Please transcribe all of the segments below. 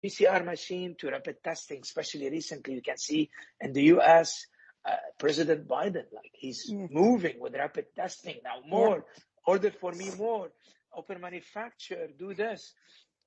PCR machine to rapid testing, especially recently, you can see in the US, President Biden, like he's moving with rapid testing now. More, order for me more, open manufacture, do this.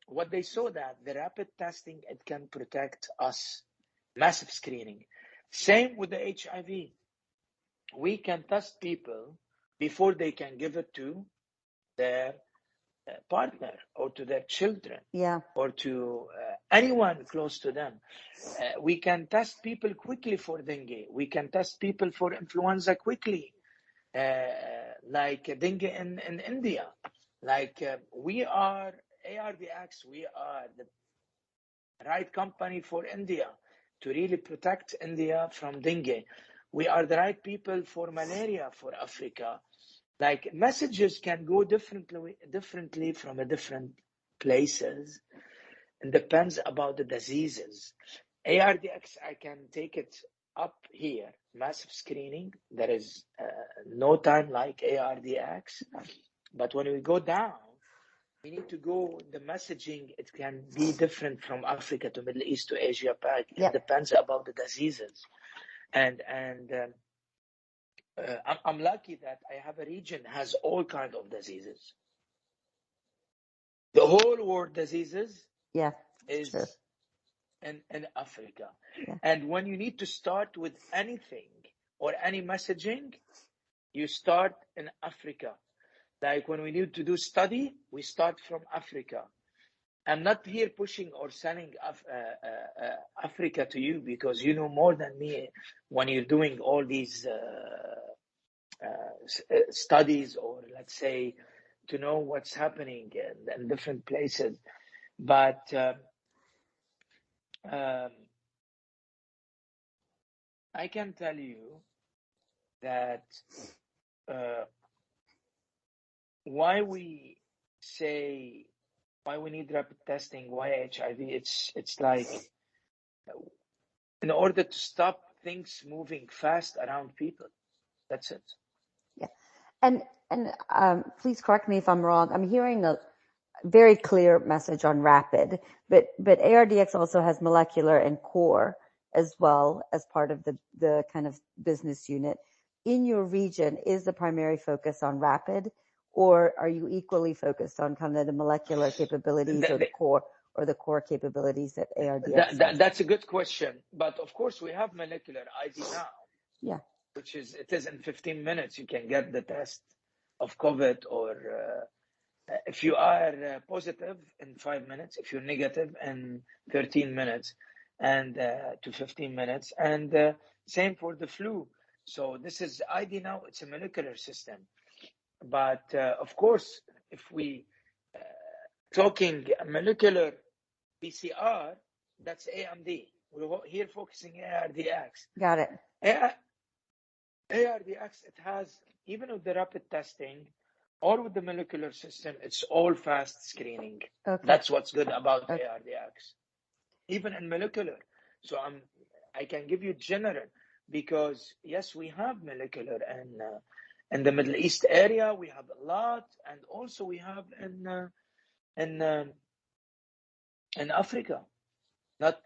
What they saw that the rapid testing, it can protect us. Massive screening. Same with the HIV. We can test people before they can give it to their partner or to their children or to anyone close to them. We can test people quickly for dengue. We can test people for influenza quickly, like dengue in India. Like we are ARDX, we are the right company for India to really protect India from dengue. We are the right people for malaria for Africa. Like messages can go differently from different places. It depends about the diseases. ARDX, I can take it up here. Massive screening. There is no time like ARDX. But when we go down, we need to go, the messaging, it can be different from Africa to Middle East to Asia Pac. It depends about the diseases. And I'm lucky that I have a region that has all kinds of diseases. The whole world diseases is in Africa. And when you need to start with anything or any messaging, you start in Africa. Like when we need to do study, we start from Africa. I'm not here pushing or selling Africa to you because you know more than me when you're doing all these studies, or let's say to know what's happening in different places. But I can tell you that why we need rapid testing, why HIV, it's like in order to stop things moving fast around people. That's it. Yeah. And please correct me if I'm wrong. I'm hearing a very clear message on rapid, but ARDX also has molecular and core as well as part of the kind of business unit. In your region, is the primary focus on rapid, or are you equally focused on kind of the molecular capabilities or the core capabilities that ARDX has? That's a good question. But of course, we have molecular ID now. Yeah. Which is, it is in 15 minutes, you can get the test of COVID, or if you are positive in 5 minutes, if you're negative in 13 minutes and to 15 minutes. And same for the flu. So this is ID now, it's a molecular system. But of course, if we talking molecular PCR, that's AMD. We're here focusing ARDX. Got it. ARDX, it has, even with the rapid testing or with the molecular system, it's all fast screening. Okay. That's what's good about ARDX. Even in molecular. So I can give you general, because yes, we have molecular and in the Middle East area, we have a lot, and also we have in Africa. But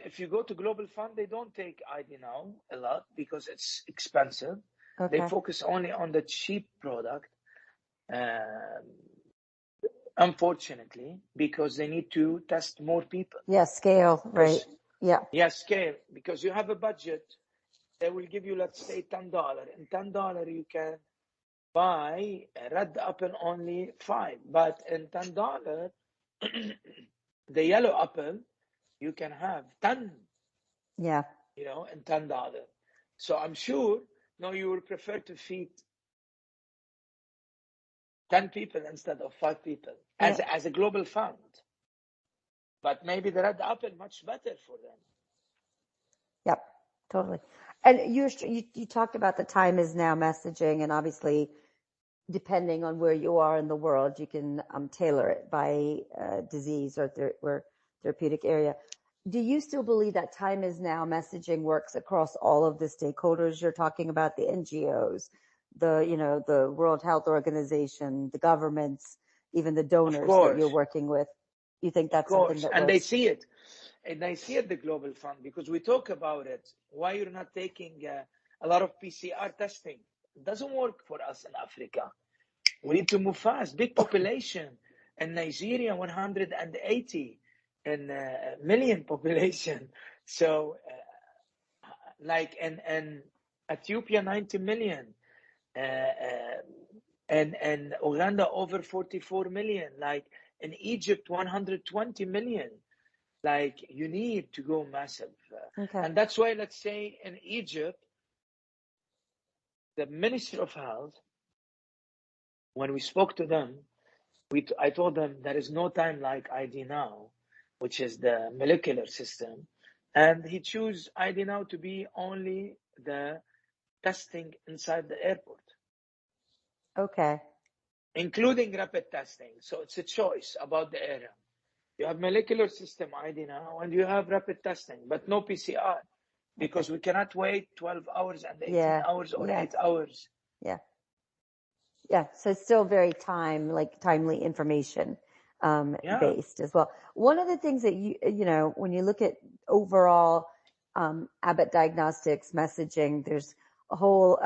if you go to Global Fund, they don't take ID now a lot because it's expensive. Okay. They focus only on the cheap product, unfortunately, because they need to test more people. Yeah, scale, right? Yeah, scale, because you have a budget. They will give you, let's say, $10. And $10, you can buy a red apple only 5. But in $10, the yellow apple, you can have 10. Yeah. And $10. So I'm sure, you will prefer to feed 10 people instead of 5 people as a global fund. But maybe the red apple much better for them. Yep, totally. And you talked about the time is now messaging, and obviously, depending on where you are in the world, you can tailor it by disease or therapeutic area. Do you still believe that time is now messaging works across all of the stakeholders you're talking about, the NGOs, the World Health Organization, the governments, even the donors that you're working with? You think Of that's something course. that And they works? see it. And they see it, the Global Fund, because we talk about it. Why you're not taking a lot of PCR testing? It doesn't work for us in Africa. We need to move fast. Big population. In Nigeria, 180 million population. So, like in Ethiopia, 90 million. And Uganda, over 44 million. Like in Egypt, 120 million. Like you need to go massive. Okay. And that's why, let's say in Egypt, the Ministry of Health, when we spoke to them, I told them there is no time like ID Now, which is the molecular system. And he chose ID Now to be only the testing inside the airport, Okay. including rapid testing. So it's a choice about the area. You have molecular system ID Now, and you have rapid testing, but no PCR, because we cannot wait 12 hours and 18 hours or 8 hours. Yeah. Yeah. So it's still very timely information based as well. One of the things that when you look at overall Abbott Diagnostics messaging, there's a whole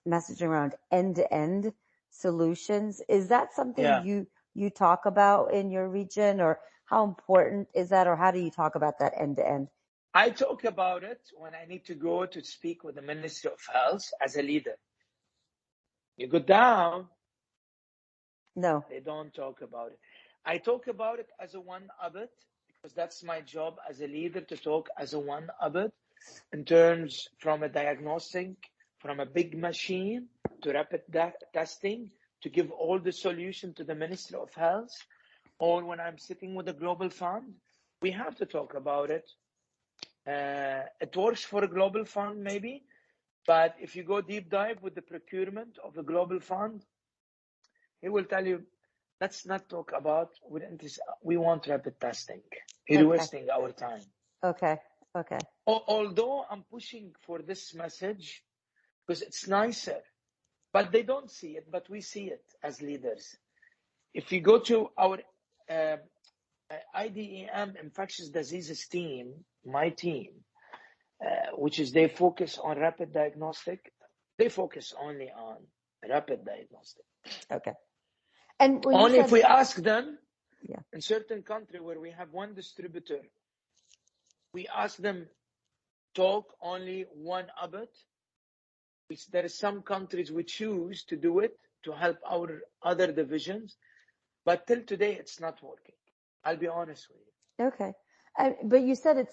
messaging around end-to-end solutions. Is that something you talk about in your region, or how important is that, or how do you talk about that end-to-end? I talk about it when I need to go to speak with the Ministry of Health as a leader. You go down. No. They don't talk about it. I talk about it as a one Abbott, because that's my job as a leader, to talk as a one Abbott in terms from a diagnostic, from a big machine to rapid testing, to give all the solution to the Ministry of Health. Or when I'm sitting with the Global Fund, we have to talk about it. It works for a Global Fund maybe, but if you go deep dive with the procurement of the Global Fund, he will tell you, let's not talk about, we want rapid testing. You're wasting our time. Okay. Although I'm pushing for this message because it's nicer, but they don't see it, but we see it as leaders. If you go to our IDEM infectious diseases team, my team, which is they focus on rapid diagnostic, they focus only on rapid diagnostic. Okay. And only if we ask them, in certain country where we have one distributor, we ask them talk only one Abbott. There are some countries we choose to do it to help our other divisions, but till today it's not working. I'll be honest with you. Okay. But you said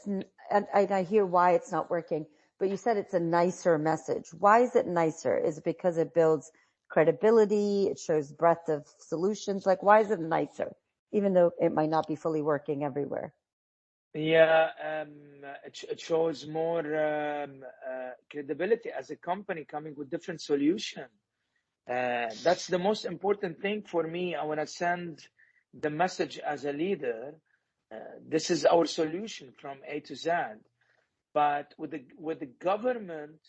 and I hear why it's not working, but you said it's a nicer message. Why is it nicer? Is it because it builds credibility? It shows breadth of solutions? Like, why is it nicer, even though it might not be fully working everywhere? Yeah, it shows more credibility as a company coming with different solution. That's the most important thing for me. I want to send the message as a leader. This is our solution from A to Z. But with the government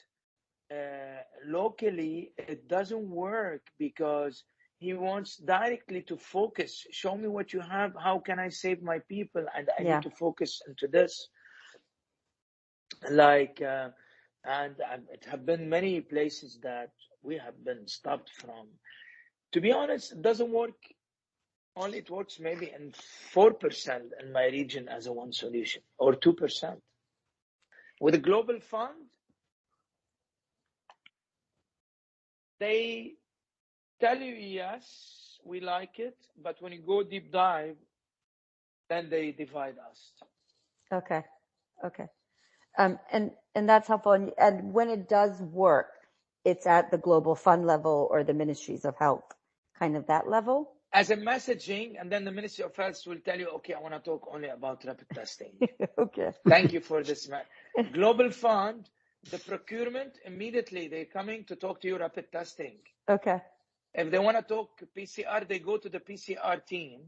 locally, it doesn't work because he wants directly to focus. Show me what you have. How can I save my people? And I need to focus into this. Like, and it have been many places that we have been stopped from. To be honest, it doesn't work. Only it works maybe in 4% in my region as a one solution, or 2%. With a Global Fund, they tell you, yes, we like it, but when you go deep dive, then they divide us. Okay. And that's helpful. And when it does work, it's at the Global Fund level or the Ministries of Health, kind of that level? As a messaging, and then the Ministry of Health will tell you, okay, I want to talk only about rapid testing. Okay. Thank you for this. Global Fund, the procurement, immediately they're coming to talk to you rapid testing. Okay. If they want to talk PCR, they go to the PCR team.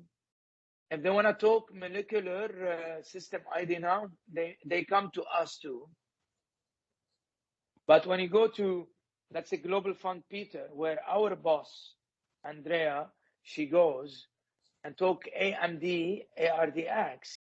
If they want to talk molecular system ID Now, they come to us too. But when you go to, let's say, Global Fund Peter, where our boss, Andrea, she goes, and talk AMD, ARDX.